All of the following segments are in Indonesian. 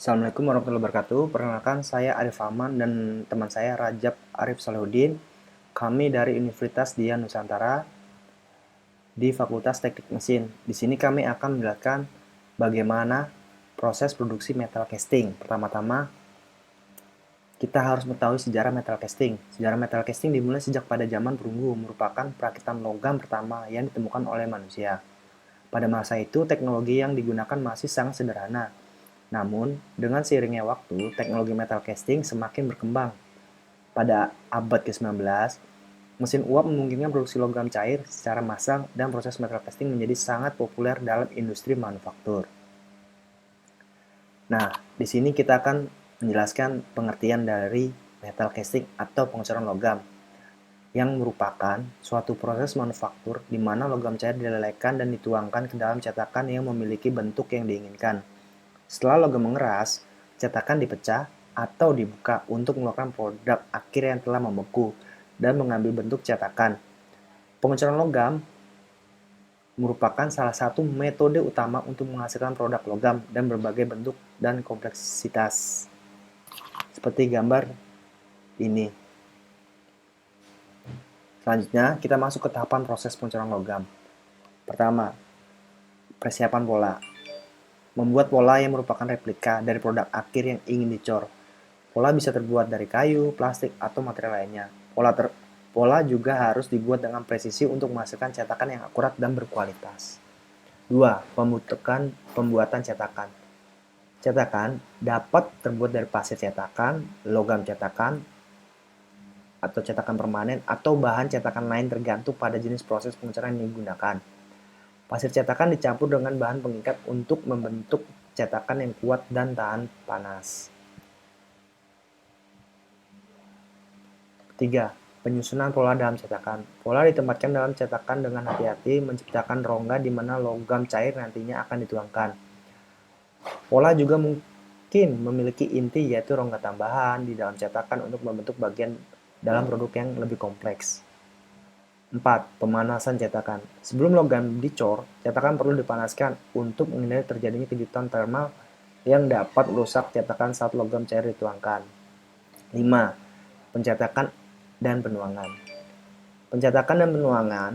Assalamualaikum warahmatullahi wabarakatuh. Perkenalkan, saya Arif Aman dan teman saya Rajab Arif Salahuddin. Kami dari Universitas Dian Nusantara di Fakultas Teknik Mesin. Di sini kami akan menjelaskan bagaimana proses produksi metal casting. Pertama-tama, kita harus mengetahui sejarah metal casting. Sejarah metal casting dimulai sejak pada zaman perunggu, merupakan perakitan logam pertama yang ditemukan oleh manusia. Pada masa itu, teknologi yang digunakan masih sangat sederhana. Namun, dengan seiringnya waktu, teknologi metal casting semakin berkembang. Pada abad ke-19, mesin uap memungkinkan produksi logam cair secara massal dan proses metal casting menjadi sangat populer dalam industri manufaktur. Nah, di sini kita akan menjelaskan pengertian dari metal casting atau pengecoran logam, yang merupakan suatu proses manufaktur di mana logam cair dilelehkan dan dituangkan ke dalam cetakan yang memiliki bentuk yang diinginkan. Setelah logam mengeras, cetakan dipecah atau dibuka untuk mengeluarkan produk akhir yang telah membeku dan mengambil bentuk cetakan. Pengecoran logam merupakan salah satu metode utama untuk menghasilkan produk logam dan berbagai bentuk dan kompleksitas. Seperti gambar ini. Selanjutnya, kita masuk ke tahapan proses pengecoran logam. Pertama, persiapan pola. Membuat pola yang merupakan replika dari produk akhir yang ingin dicor. Pola bisa terbuat dari kayu, plastik, atau material lainnya. Pola juga harus dibuat dengan presisi untuk menghasilkan cetakan yang akurat dan berkualitas. 2. Pembuatan cetakan. Cetakan dapat terbuat dari pasir cetakan, logam cetakan, atau cetakan permanen, atau bahan cetakan lain tergantung pada jenis proses pengecoran yang digunakan. Pasir cetakan dicampur dengan bahan pengikat untuk membentuk cetakan yang kuat dan tahan panas. 3. Penyusunan pola dalam cetakan. Pola ditempatkan dalam cetakan dengan hati-hati menciptakan rongga di mana logam cair nantinya akan dituangkan. Pola juga mungkin memiliki inti yaitu rongga tambahan di dalam cetakan untuk membentuk bagian dalam produk yang lebih kompleks. 4. Pemanasan cetakan. Sebelum logam dicor, cetakan perlu dipanaskan untuk menghindari terjadinya kejutan termal yang dapat merusak cetakan saat logam cair dituangkan. 5. Pencetakan dan penuangan. Pencetakan dan penuangan,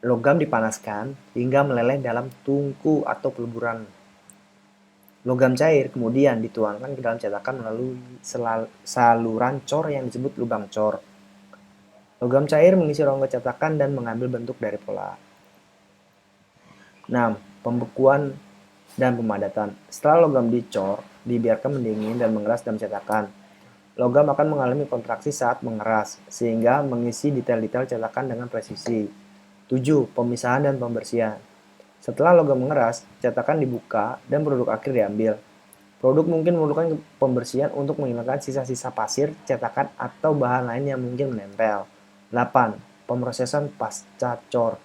logam dipanaskan hingga meleleh dalam tungku atau peleburan. Logam cair kemudian dituangkan ke dalam cetakan melalui saluran cor yang disebut lubang cor. Logam cair mengisi rongga cetakan dan mengambil bentuk dari pola. 6. Pembekuan dan pemadatan. Setelah logam dicor, dibiarkan mendingin dan mengeras dalam cetakan. Logam akan mengalami kontraksi saat mengeras, sehingga mengisi detail-detail cetakan dengan presisi. 7. Pemisahan dan pembersihan. Setelah logam mengeras, cetakan dibuka dan produk akhir diambil. Produk mungkin memerlukan pembersihan untuk menghilangkan sisa-sisa pasir, cetakan, atau bahan lain yang mungkin menempel. 8. Pemrosesan pasca cor.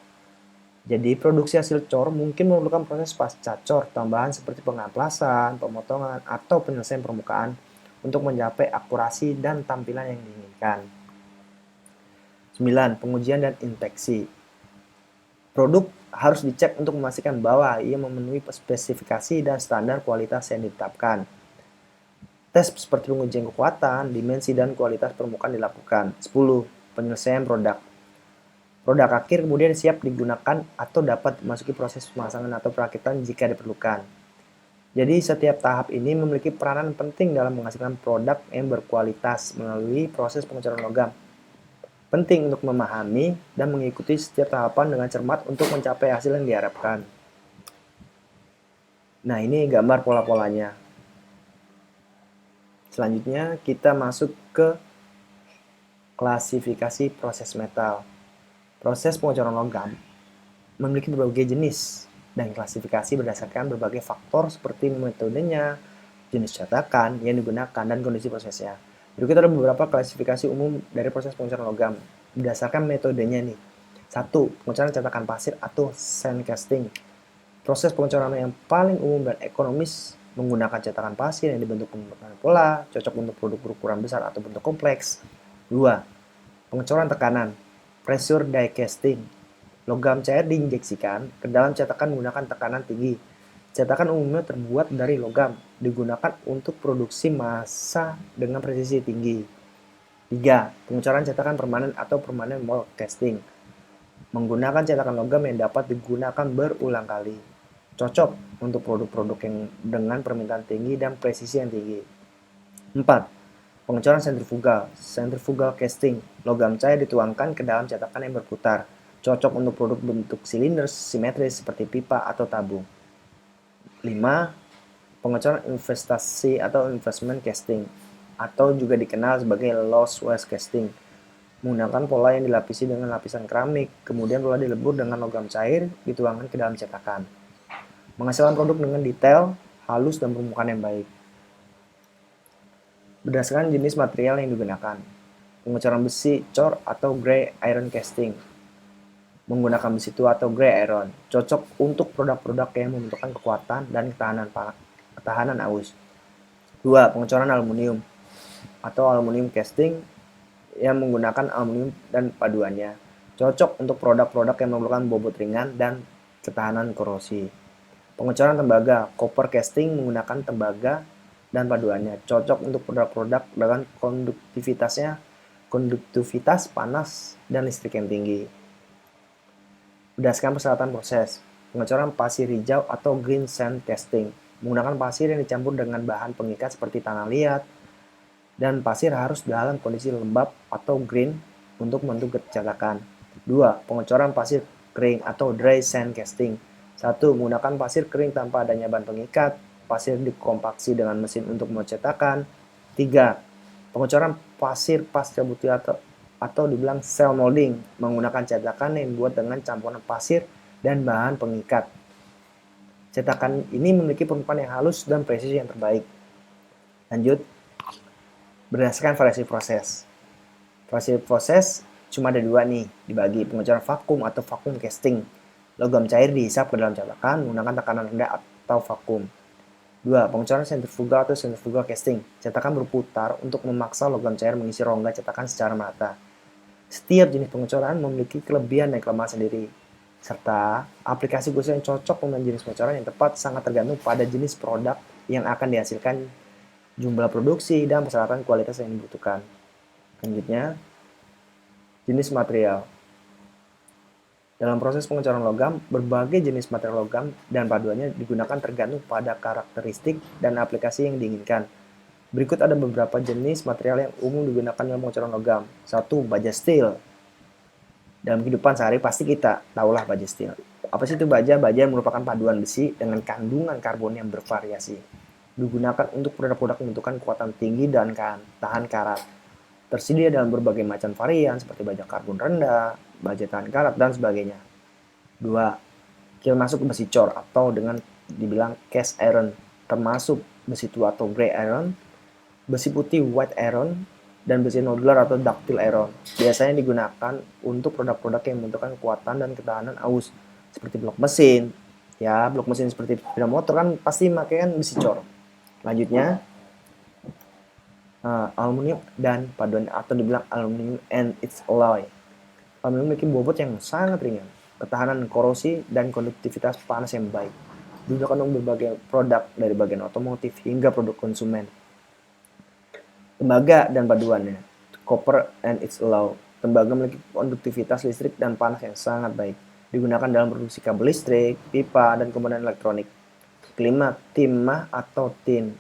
Jadi, produksi hasil cor mungkin memerlukan proses pasca cor tambahan seperti pengamplasan, pemotongan, atau penyelesaian permukaan untuk mencapai akurasi dan tampilan yang diinginkan. 9. Pengujian dan inspeksi. Produk harus dicek untuk memastikan bahwa ia memenuhi spesifikasi dan standar kualitas yang ditetapkan. Tes seperti pengujian kekuatan, dimensi, dan kualitas permukaan dilakukan. 10. Penyelesaian produk. Produk akhir kemudian siap digunakan atau dapat memasuki proses pemasangan atau perakitan jika diperlukan. Jadi setiap tahap ini memiliki peranan penting dalam menghasilkan produk yang berkualitas melalui proses pengecoran logam. Penting untuk memahami dan mengikuti setiap tahapan dengan cermat untuk mencapai hasil yang diharapkan. Nah, ini gambar pola-polanya. Selanjutnya kita masuk ke klasifikasi proses metal. Proses pengecoran logam memiliki berbagai jenis dan klasifikasi berdasarkan berbagai faktor seperti metodenya, jenis cetakan yang digunakan, dan kondisi prosesnya. Berikut ada beberapa klasifikasi umum dari proses pengecoran logam berdasarkan metodenya nih. 1. Pengecoran cetakan pasir atau sand casting. Proses pengecoran yang paling umum dan ekonomis menggunakan cetakan pasir yang dibentuk menggunakan pola, cocok untuk produk berukuran besar atau bentuk kompleks. 2. Pengecoran tekanan, pressure die casting. Logam cair diinjeksikan ke dalam cetakan menggunakan tekanan tinggi Cetakan umumnya terbuat dari logam, digunakan untuk produksi massa dengan presisi tinggi. 3. Pengecoran cetakan permanen atau permanen mold casting. Menggunakan cetakan logam yang dapat digunakan berulang kali. Cocok untuk produk-produk yang dengan permintaan tinggi dan presisi yang tinggi. 4. Pengecoran sentrifugal. Centrifugal casting. Logam cair dituangkan ke dalam cetakan yang berputar. Cocok untuk produk bentuk silinder simetris seperti pipa atau tabung. 5. Pengecoran investasi atau investment casting atau juga dikenal sebagai lost waste casting. Menggunakan pola yang dilapisi dengan lapisan keramik, kemudian pola dilebur dengan logam cair, dituangkan ke dalam cetakan. Menghasilkan produk dengan detail, halus, dan permukaan yang baik. Berdasarkan jenis material yang digunakan. Pengecoran besi, cor, atau gray iron casting. Menggunakan besi tua atau gray iron. Cocok untuk produk-produk yang membutuhkan kekuatan dan ketahanan aus. 2. Pengecoran aluminium atau aluminium casting yang menggunakan aluminium dan paduannya. Cocok untuk produk-produk yang memerlukan bobot ringan dan ketahanan korosi. Pengecoran tembaga, copper casting menggunakan tembaga dan paduannya. Cocok untuk produk-produk dengan konduktivitas panas dan listrik yang tinggi. Berdasarkan persyaratan proses, pengecoran pasir hijau atau green sand casting menggunakan pasir yang dicampur dengan bahan pengikat seperti tanah liat, dan pasir harus dalam kondisi lembab atau green untuk membentuk cetakan. 2. Pengecoran pasir kering atau dry sand casting. 1. Menggunakan pasir kering tanpa adanya bahan pengikat, pasir dikompaksi dengan mesin untuk membuat cetakan. 3. Pengecoran pasir pasca butir atau dibilang cell molding, menggunakan cetakan yang dibuat dengan campuran pasir dan bahan pengikat. Cetakan ini memiliki permukaan yang halus dan presisi yang terbaik. Lanjut, berdasarkan variasi proses. Variasi proses cuma ada 2 nih, dibagi pengecoran vakum atau vacuum casting. Logam cair dihisap ke dalam cetakan menggunakan tekanan rendah atau vakum. 2. Pengecoran sentrifugal atau centrifugal casting. Cetakan berputar untuk memaksa logam cair mengisi rongga cetakan secara merata. Setiap jenis pengecoran memiliki kelebihan dan kelemahan sendiri, serta aplikasi khusus yang cocok dengan jenis pengecoran yang tepat sangat tergantung pada jenis produk yang akan dihasilkan, jumlah produksi, dan persyaratan kualitas yang dibutuhkan. Selanjutnya, jenis material. Dalam proses pengecoran logam, berbagai jenis material logam dan paduannya digunakan tergantung pada karakteristik dan aplikasi yang diinginkan. Berikut ada beberapa jenis material yang umum digunakan dalam pengecoran logam. 1. Baja steel. Dalam kehidupan sehari pasti kita tahulah baja steel. Apa sih itu baja? Baja merupakan paduan besi dengan kandungan karbon yang bervariasi. Digunakan untuk produk-produk membutuhkan kekuatan tinggi dan tahan karat. Tersedia dalam berbagai macam varian seperti baja karbon rendah, baja tahan karat, dan sebagainya. 2. Masuk ke besi cor atau dengan dibilang cast iron, termasuk besi tua atau gray iron, besi putih white iron, dan besi nodular atau ductile iron. Biasanya digunakan untuk produk-produk yang membutuhkan kekuatan dan ketahanan aus, seperti blok mesin. Ya, blok mesin seperti sepeda motor kan pasti pakaian besi cor. Lanjutnya, aluminium dan paduan atau dibilang aluminium and its alloy. Aluminium memiliki bobot yang sangat ringan, ketahanan korosi, dan konduktivitas panas yang baik. Digunakan untuk berbagai produk dari bagian otomotif hingga produk konsumen. Tembaga dan paduannya. Copper and its alloy. Tembaga memiliki konduktivitas listrik dan panas yang sangat baik. Digunakan dalam produksi kabel listrik, pipa, dan komponen elektronik. Kelima, timah atau tin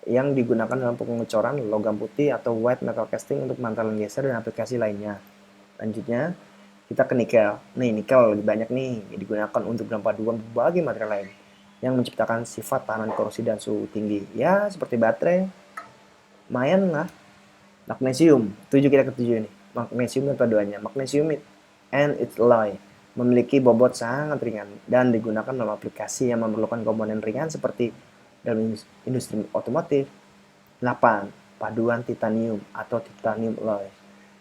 yang digunakan dalam pengecoran logam putih atau white metal casting untuk mantalan geser dan aplikasi lainnya. Lanjutnya, kita ke nikel. Nih, nikel lebih banyak nih digunakan untuk dalam paduan berbagai material lain yang menciptakan sifat tahanan korosi dan suhu tinggi. Ya, seperti baterai. Lumayan lah. Magnesium, 7 kita ke 7 ini. Magnesium dan paduannya. Magnesium and its alloy memiliki bobot sangat ringan dan digunakan dalam aplikasi yang memerlukan komponen ringan seperti dalam industri otomotif. 8. Paduan titanium atau titanium alloy.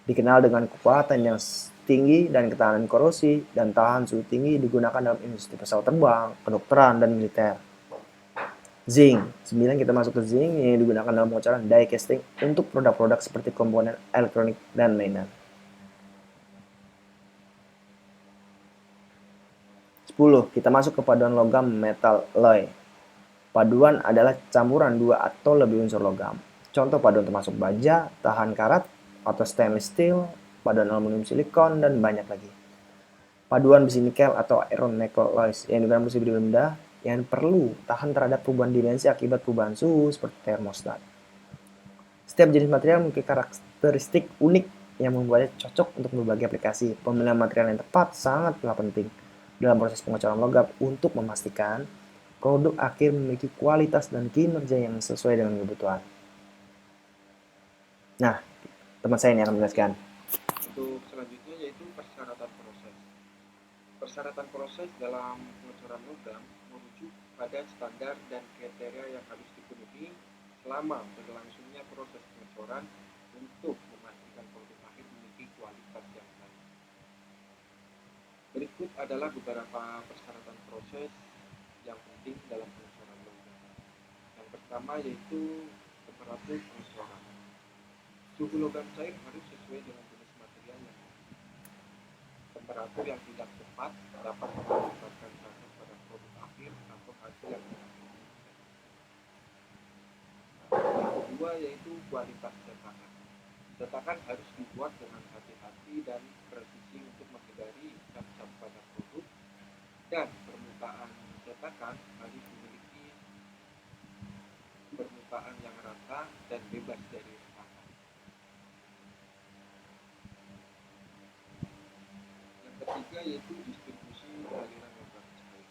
Dikenal dengan kekuatan yang tinggi dan ketahanan korosi dan tahan suhu tinggi, digunakan dalam industri pesawat terbang, kedokteran, dan militer. Zinc. 9 kita masuk ke zinc yang digunakan dalam pengecoran die casting untuk produk-produk seperti komponen elektronik dan lainnya. 10. Kita masuk ke paduan logam metal alloy. Paduan adalah campuran dua atau lebih unsur logam. Contoh paduan termasuk baja, tahan karat, atau stainless steel, paduan aluminium silikon, dan banyak lagi. Paduan besi nikel atau iron nickel alloys yang digunakan besi benda yang perlu tahan terhadap perubahan dimensi akibat perubahan suhu seperti termostat. Setiap jenis material memiliki karakteristik unik yang membuatnya cocok untuk berbagai aplikasi. Pemilihan material yang tepat sangatlah penting dalam proses pengecoran logam untuk memastikan produk akhir memiliki kualitas dan kinerja yang sesuai dengan kebutuhan. Nah, teman saya ini akan menjelaskan. Untuk selanjutnya yaitu persyaratan proses. Persyaratan proses dalam pengecoran logam merujuk pada standar dan kriteria yang harus dipenuhi selama berlangsungnya proses pengecoran untuk memastikan produk akhir memiliki kualitas yang baik. Berikut adalah beberapa persyaratan proses yang penting dalam pengecoran logam. Yang pertama yaitu temperatur pengecoran. Suhu logam cair harus sesuai dengan jenis material yang temperatur yang tidak tepat dapat mengakibatkan cacat pada produk akhir atau hasil yang dihasilkan. Yang kedua yaitu kualitas cetakan. Cetakan harus dibuat dengan hati-hati dan presisi untuk menghindari cacat pada produk, dan permukaan cetakan harus memiliki permukaan yang rata dan bebas dari retakan. Yang ketiga yaitu distribusi aliran logam cair.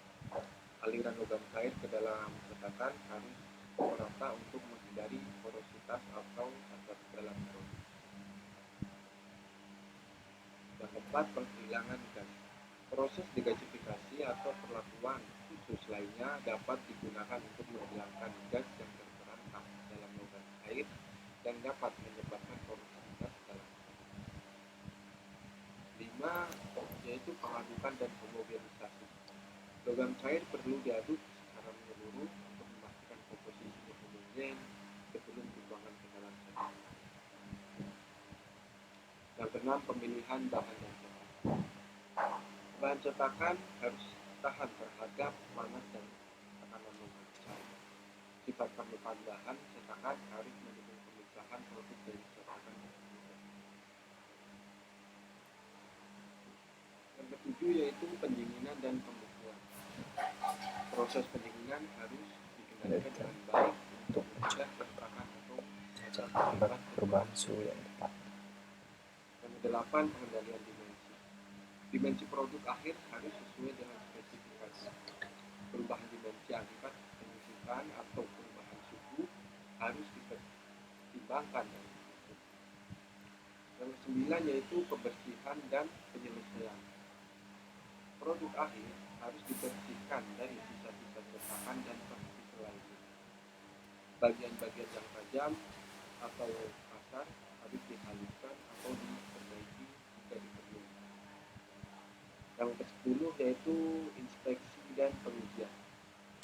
Aliran logam cair ke dalam cetakan harus merata untuk menghindari porositas atau cacat dalam produk. Yang keempat, penghilangan gas. Proses degasifikasi atau perlakuan khusus lainnya dapat digunakan untuk menghilangkan gas yang terperangkap dalam logam cair dan dapat menyebabkan porositas dalam produk. 5. Yaitu pengadukan dan homogenisasi. Logam cair perlu diaduk secara menyeluruh untuk memastikan komposisinya homogen sebelum dituangkan ke dalam cetakan. Yang keenam, pemilihan bahan yang tepat. Bahan cetakan harus tahan terhadap panas dan tekanan logam cair. Sifat permukaan bahan cetakan harus mendukung pemisahan produk dari cetakan tersebut. Yang ketujuh yaitu pendinginan dan pembekuan. Proses pendinginan harus dikendalikan dengan baik untuk mencegah keretakan atau cacat akibat perubahan suhu yang tepat. Yang kedelapan, pengendalian dimensi. Dimensi produk akhir harus sesuai dengan spesifikasi. Perubahan dimensi akibat penyusutan atau perubahan suhu harus dipertimbangkan dan dihitung. Yang kesembilan yaitu kebersihan dan penyelesaian. Produk akhir harus dibersihkan dari sisa-sisa cetakan dan partikel lainnya. Bagian-bagian yang tajam atau kasar harus dihaluskan atau diperbaiki jika diperlukan. Yang ke-10 yaitu inspeksi dan pengujian.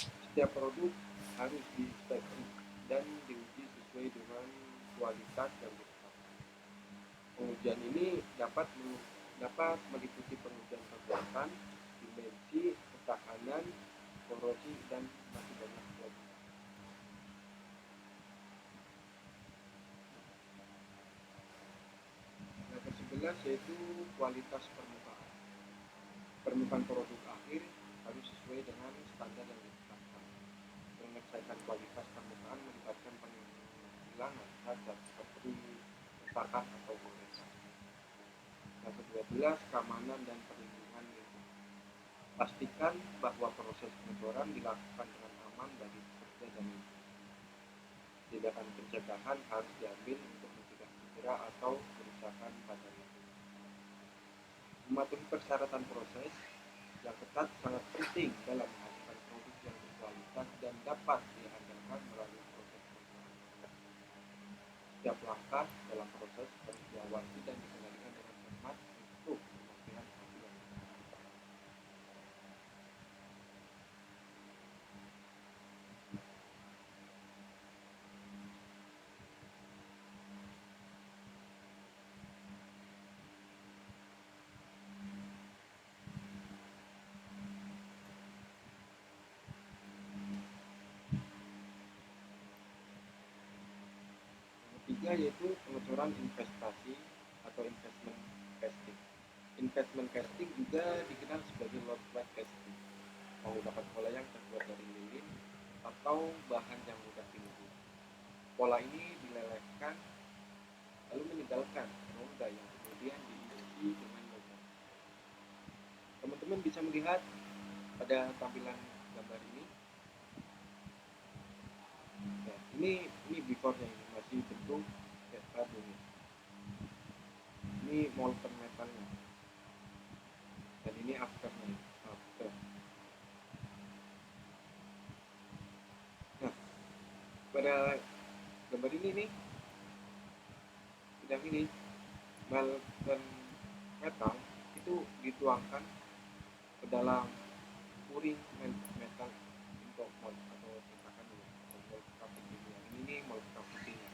Setiap produk harus diinspeksi dan diuji sesuai dengan kualitas yang ditetapkan. Pengujian ini dapat meliputi pengujian kekuatan, dimensi, ketahanan, korosi, dan masih banyak lagi. Yang ke-11 yaitu kualitas permukaan. Permukaan produk akhir harus sesuai dengan standar yang ditetapkan. Pengecekan kualitas permukaan melibatkan penghilangan cacat seperti retakan atau goresan. Yang ke-12, keamanan dan perlindungan lingkungan. Pastikan bahwa proses pengecoran dilakukan dengan aman bagi pekerja dan lingkungan. Tindakan pencegahan harus diambil untuk mencegah cedera atau kerusakan pada lingkungan. Mematuhi persyaratan proses yang ketat sangat penting dalam menghasilkan produk yang berkualitas dan dapat diandalkan melalui proses pengecoran. Setiap langkah dalam proses harus diawasi dan dikendalikan dengan cermat untuk memastikan hasil yang diinginkan. ketiga yaitu pengecoran investasi atau investment casting. Investment casting juga dikenal sebagai load slide casting, menggunakan pola yang terbuat dari lilin atau bahan yang mudah dilebur. Pola ini dilelehkan lalu meninggalkan roda yang kemudian diisi dengan logam. Teman-teman bisa melihat pada tampilan gambar ini. Nah, ini before-nya, ini masih bentuk karbon. Ini molten metalnya. Dan ini after-nya. After. Nah, pada gambar ini nih, bidang ini molten metal itu dituangkan ke dalam puring metal untuk mold atau cetakan atau mold cavity. Ini nih mold cavity-nya.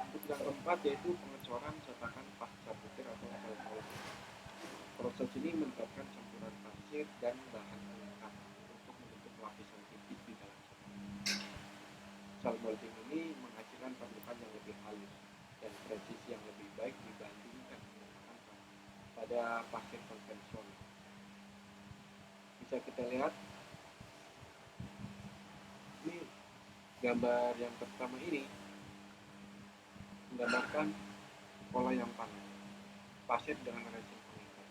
Untuk yang keempat yaitu pengecoran cetakan pasca butir atau cell molding. Proses ini melibatkan campuran pasir dan bahan pengikat untuk membentuk lapisan tipis di dalam cetakan. Cell molding ini menghasilkan permukaan yang lebih halus dan presisi yang lebih baik dibandingkan menggunakan pada pasir konvensional. Bisa kita lihat ini gambar yang pertama ini menggambarkan pola yang panas, pasir dengan resin pengikat.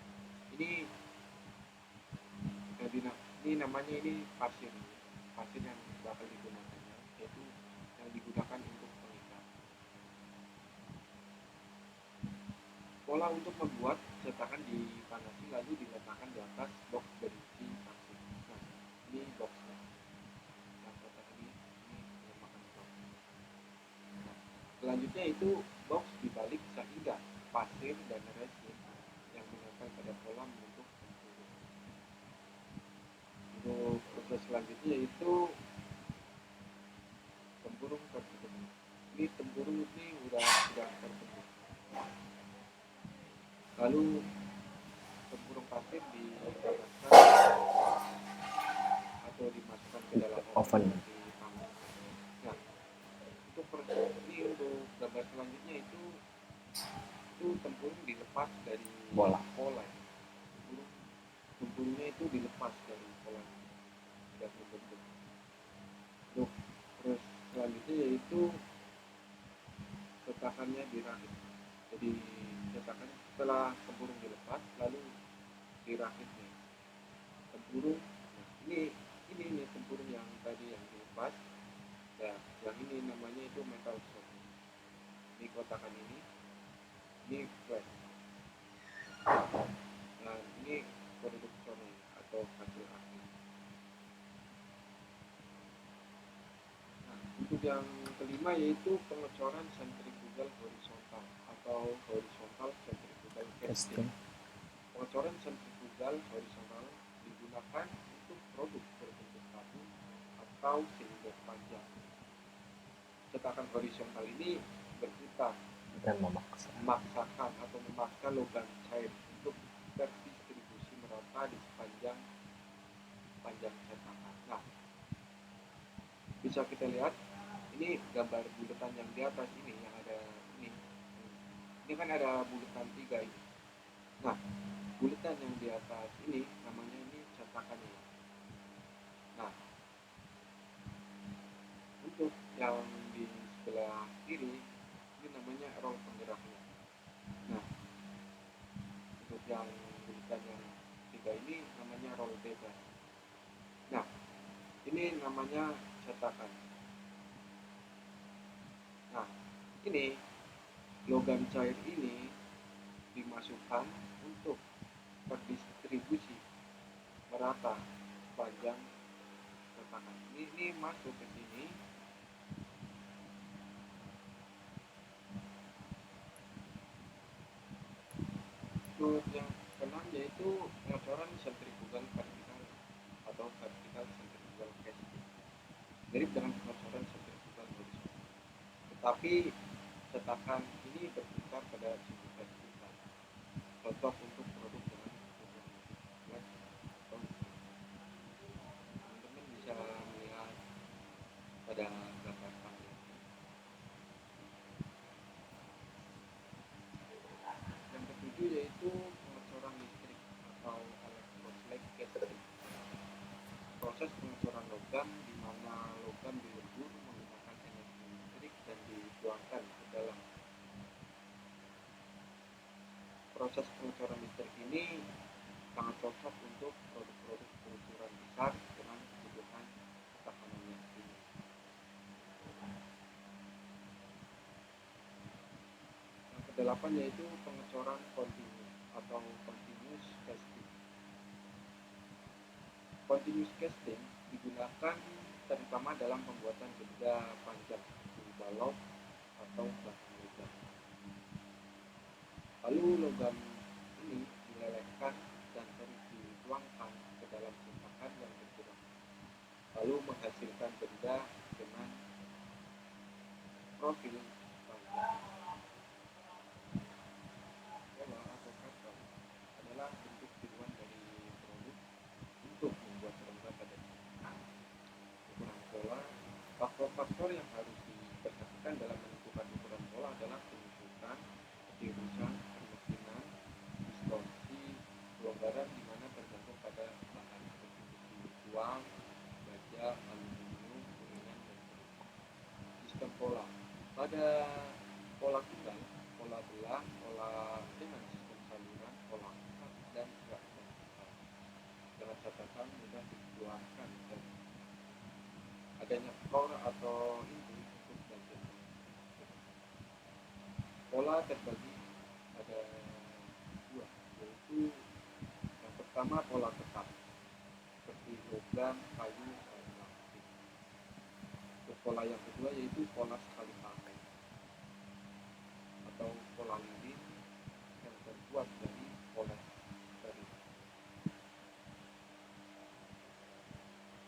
Ini namanya ini pasir yang bakal digunakannya, yaitu yang digunakan untuk pengikat. Pola untuk membuat cetakan dipanasi lalu diletakkan di atas box berisi pasir. Nah, ini boxnya. Yang cetakan ini menggunakan box. Nah, selanjutnya itu box dibalik sehingga pasir dan resin yang menempel pada pola membentuk tempurung. Untuk proses selanjutnya yaitu tempurung terbentuk. Ini tempurung ini sudah terbentuk. Lalu tempurung pasir dipanaskan atau dimasukkan ke dalam oven dipanas. Nah, untuk proses ini untuk gambar selanjutnya itu tempurung dilepas dari pola. Tempurungnya itu dilepas dari pola sudah terbentuk. Untuk proses selanjutnya yaitu cetakannya dirakit. Jadi cetakan setelah tempurung dilepas lalu dirakit nih tempurung. Nah, ini tempurung yang tadi yang dilepas. Nah, yang ini namanya itu metal shot. Ini kotakan ini flash. Nah, ini produksional atau hasil akhir. Nah, untuk yang kelima yaitu pengecoran sentrifugal horizontal atau horizontal centrifugal casting. Pengecoran sentrifugal horizontal digunakan untuk produk berbentuk tabu atau silinder panjang. Cetakan horizontal ini berputar dan memaksakan atau memaksa logam cair untuk terdistribusi merata di sepanjang cetakan. Nah, bisa kita lihat ini gambar bulatan yang di atas ini yang ada ini kan ada bulatan 3 ini. Nah, bulatan yang di atas ini namanya ini cetakannya. Nah, untuk yang di sebelah kiri ini namanya roll penggeraknya. Nah, untuk yang bulatan yang 3 ini namanya roll bebas. Nah, ini namanya cetakan. Nah, ini logam cair ini dimasukkan untuk terdistribusi merata sepanjang cetakan. Ini masuk ke sini. Untuk yang keenam yaitu pengecoran sentrifugal vertikal atau vertikal sentrifugal casting. Mirip dengan pengecoran sentrifugal horizontal. Tetapi cetakan ini berputar pada sisi vertikal. Cocok untuk produk dengan teman-teman bisa melihat pada gambar panel. Yang ketujuh yaitu pengecoran listrik atau electrolytic casting. Proses pengecoran logam di mana logam dilebur menggunakan energi listrik dan dituangkan ke dalam. Proses pengecoran listrik ini sangat cocok untuk produk-produk berukuran besar dengan kebutuhan ketahanan yang tinggi. Yang kedelapan yaitu pengecoran kontinu atau continuous casting. Continuous casting digunakan terutama dalam pembuatan benda panjang seperti balok atau bahan logam. Lalu logam ini dilelehkan dan terus dituangkan ke dalam cetakan yang bergerak, lalu menghasilkan benda dengan profil panjang. Pola atau karton adalah bentuk tiruan dari produk untuk membuat rongga pada cetakan. Ukuran pola, faktor-faktor yang harus diperhatikan dalam menentukan ukuran pola adalah penyusutan, ketirusan, permesinan, distorsi, pelonggaran di mana tergantung pada bahan seperti besi tuang, baja, aluminium, kuningan, dan seterusnya. Sistem pola pada pola tunggal, pola belah, pola dengan sistem saluran, pola angkat, dan gerak vertikal. Dengan catatan mudah dikeluarkan dan adanya core atau inti untuk bagian pola terbagi pada dua, yaitu yang pertama pola tetap seperti logam, kayu, dan plastik. Terus pola yang kedua yaitu pola sekali pakai atau pola lilin yang terbuat dari poliester.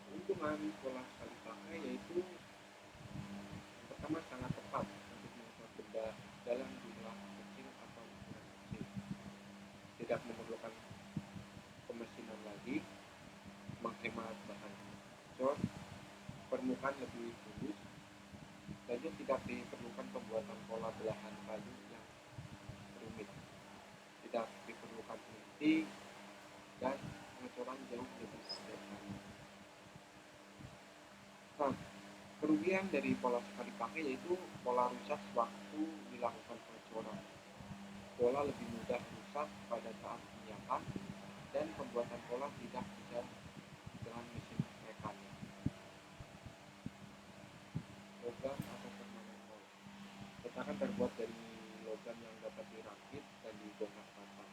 Keuntungan pola sekali pakai yaitu yang pertama sangat tepat untuk mengukur benda dalam jumlah kecil atau ukuran kecil, tidak memerlukan pemesinan lagi, menghemat bahan cat, permukaan lebih halus, dan tidak diperlukan pembuatan pola belahan kayu yang rumit, tidak diperlukan inti, dan pengecoran jauh lebih sederhana. Nah, kerugian dari pola sekali pakai yaitu pola rusak sewaktu dilakukan pengecoran. Pola lebih mudah rusak pada saat penyiapan dan pembuatan pola tidak bisa dengan mesin mekanik. Logam atau permanen mold. Cetakan terbuat dari logam yang dapat dirakit dan dibongkar pasang.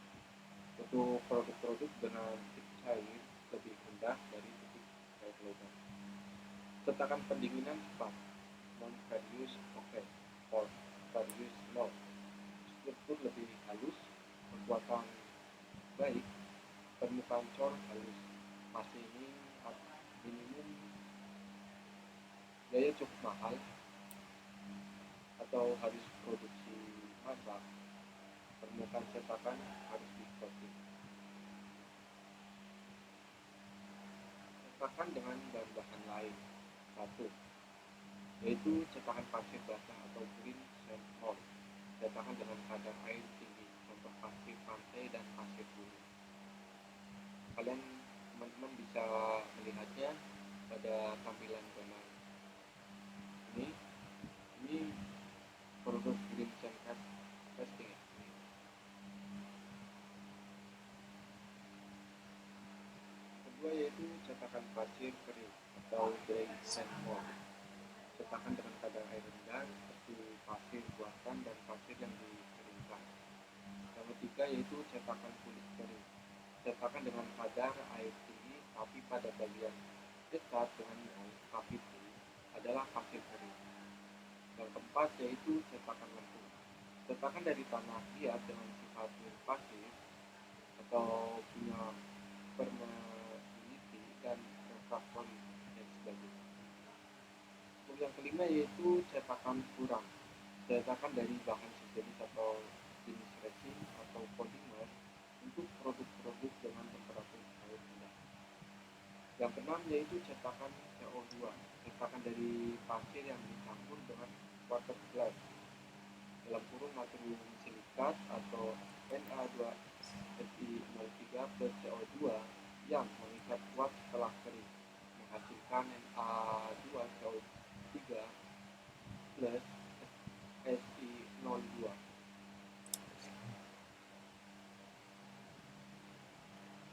Untuk produk-produk dengan titik cair lebih rendah dari titik cair logam. Cetakan pendinginan cepat, non-various oven, or various low. Struktur lebih halus, kekuatan baik, permukaan cor halus, machining minimum, biaya cukup mahal, atau harus produksi massal, permukaan cetakan harus dicoating. Cetakan dengan bahan-bahan lain. 1. Yaitu cetakan pasir basah atau green sand mold. Cetakan dengan kadar air tinggi, contoh pasir pantai dan pasir gunung. Kalian teman-teman bisa melihatnya pada tampilan gambar ini. Ini produk green sand casting. Kedua yaitu cetakan pasir kering atau dry sand mold. Cetakan dengan kadar air rendah seperti pasir buatan dan pasir yang dikeringkan. Yang ketiga yaitu cetakan kulit kering. Cetakan dengan kadar air tinggi tapi pada bagian dekat dengan mold tapi tinggi adalah pasir kering. Yang keempat yaitu cetakan lempung. Cetakan dari tanah liat dengan sifat mirip pasir atau punya permeability dan refraktory dan sebagainya. Yang kelima yaitu cetakan kurang. Cetakan dari bahan sejenis atau jenis resin atau polimer untuk produk-produk dengan temperatur air rendah. Yang keenam yaitu cetakan CO2. cetakan dari pasir yang dicampur dengan water glass dalam kurung natrium silikat atau Na2Si03 plus CO2 yang mengikat kuat setelah kering, menghasilkan Na2CO3 plus Si02.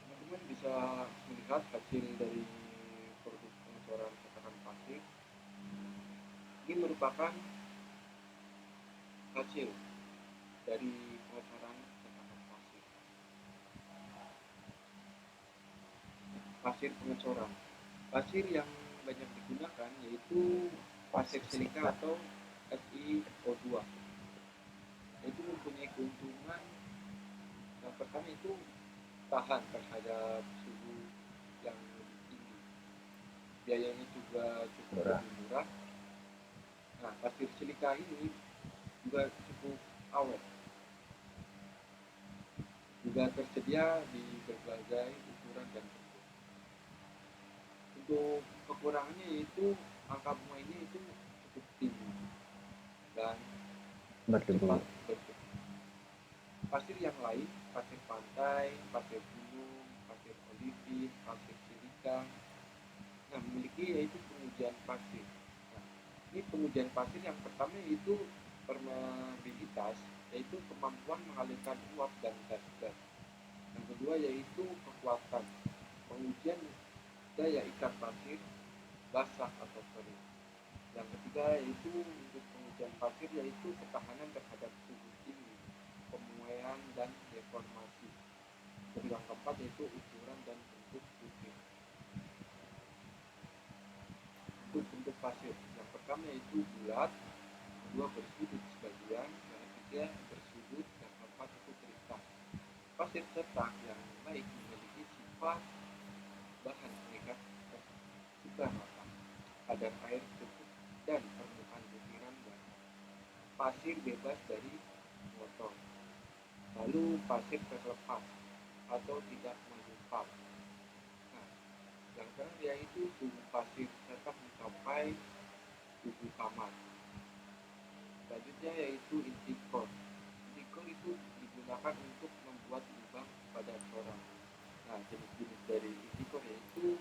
Teman-teman bisa melihat hasil dari produk pengecoran cetakan pasir. Ini merupakan hasil dari pengecoran cetakan pasir. Pasir pengecoran. Pasir yang banyak digunakan yaitu pasir silika atau SiO2. Itu mempunyai keuntungan yang pertama itu tahan terhadap suhu yang lebih tinggi. Biayanya juga cukup lebih murah. Nah, pasir silika ini juga cukup awet. Juga tersedia di berbagai ukuran dan bentuk. Untuk kekurangannya yaitu angka bunganya itu cukup tinggi dan cepat berdebu. Pasir yang lain, pasir pantai, pasir gunung, pasir olivin, pasir silika, nah memiliki yaitu pengujian pasir. Nah, ini pengujian pasir yang pertama yaitu permeabilitas, yaitu kemampuan mengalirkan uap dan gas-gas. Yang kedua yaitu kekuatan, pengujian daya ikat pasir, basah atau kering. Yang ketiga yaitu untuk pengujian pasir yaitu ketahanan terhadap suhu tinggi, pemuaian dan deformasi. Untuk yang keempat yaitu ukuran dan bentuk bukit. Untuk bentuk pasir, yang pertama yaitu bulat, kedua bersudut sebagian, yang ketiga bersudut, yang keempat itu terikat. Pasir cetak yang baik memiliki sifat bahan pengikat suka rata, kadar air cukup, dan permukaan butiran baru. Pasir bebas dari motor. Lalu pasir terlepas atau tidak menggumpal. Nah, yang terakhir yaitu suhu pasir cetak mencapai 7 kamar. Selanjutnya yaitu intikor. Intikor itu digunakan untuk membuat lubang pada corak. Nah, jenis-jenis dari intikor yaitu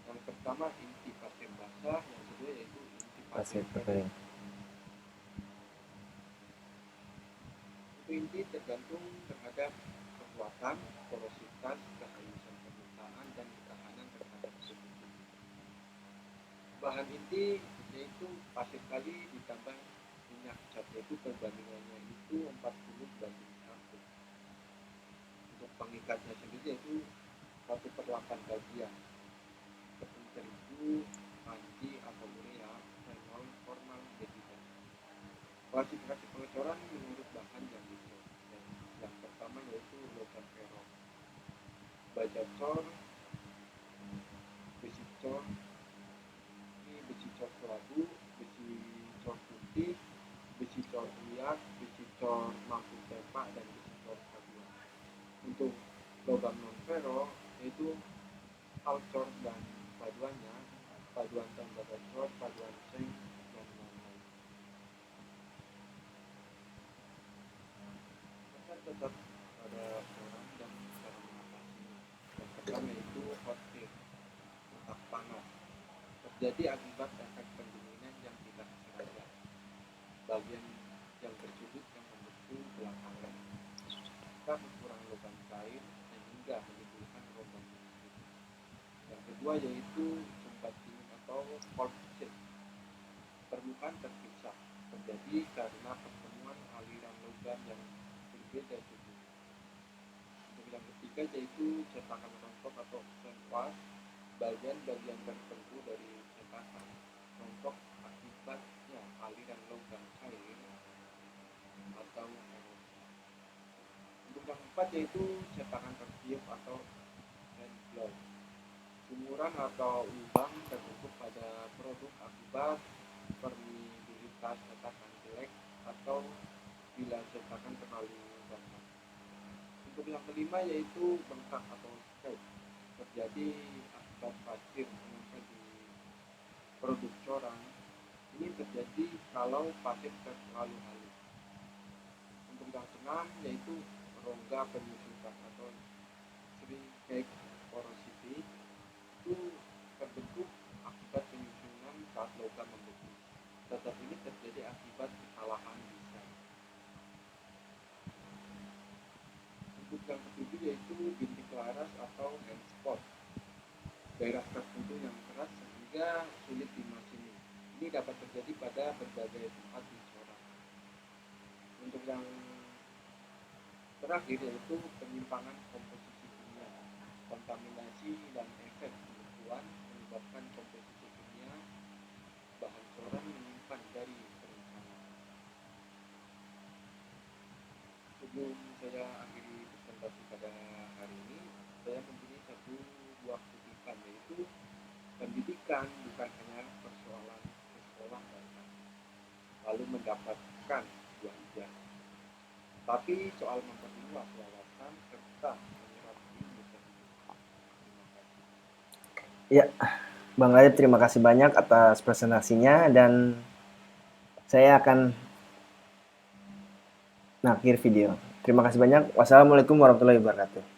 yang pertama inti pasir basah, yang kedua yaitu inti pasir kering. Untuk inti tergantung terhadap kekuatan, porositas, kehalusan permukaan, dan ketahanan terhadap suhu tinggi. Bahan inti yaitu pasir kali ditambah minyak cat, yaitu perbandingannya itu 40:1. Untuk pengikatnya sendiri yaitu 1/8 bagian tepung terigu, panci atau urea, fenol, formaldehidan. Klasifikasi pengecoran menurut bahan yang dicor. Yang pertama yaitu logam perak, baja cor, besi cor, ini besi cor kelabu, besi cor putih, besi cor liat, besi cor mampu tempak, dan besi cor paduan. Untuk logam non ferro yaitu alcor dan paduannya, paduan tembaga cor, paduan seng, dan lain-lain. Kita tetap pada orang dan cara mengatasinya. Yang pertama yaitu hot tear, otak panas, terjadi akibat efek pendinginan yang tidak sengaja. Bagian yang bersudut yang membentuk belakangan, serta kekurangan logam cair sehingga menimbulkan lubang tersebut. Yang kedua yaitu sumbat dingin atau cold sheet, permukaan terpisah, terjadi karena pertemuan aliran logam yang berbeda suhu. Untuk yang ketiga yaitu cetakan rontok atau sandwich, bagian-bagian tertentu dari cetakan rontok akibatnya aliran logam cair atau erosi. Untuk yang keempat yaitu cetakan tertiup atau handblow, sumuran atau lubang terbentuk pada produk akibat permeabilitas cetakan jelek atau bila cetakan terlalu basah. Untuk yang kelima yaitu bengkak atau scratch, terjadi akibat pasir menempel di produk corang ini terjadi kalau pasir terlalu halus. Untuk yang keenam yaitu rongga penyusun atau shrinkage porosity itu terbentuk akibat penyusunan saat logam membeku. Tetap ini terjadi akibat kesalahan desain. Untuk yang ketujuh yaitu bintik laras atau hand spot, daerah tertentu yang keras sehingga sulit dimasini. Ini dapat terjadi pada berbagai tempat di corak. Untuk yang terakhir yaitu penyimpangan komposisi kimia, kontaminasi dan efek pembekuan menyebabkan komposisi kimia bahan coran menyimpang dari perencanaan. Sebelum saya akhiri presentasi pada hari ini, saya mempunyai satu buah kutipan, yaitu pendidikan bukan hanya persoalan sekolah dan lalu mendapatkan buah ijazah, tapi soal memperluas wawasan serta menyerap ilmu terhidup. Terima kasih. Ya, Bang Radit, terima kasih banyak atas presentasinya, dan saya akan mengakhiri video. Terima kasih banyak. Wassalamualaikum warahmatullahi wabarakatuh.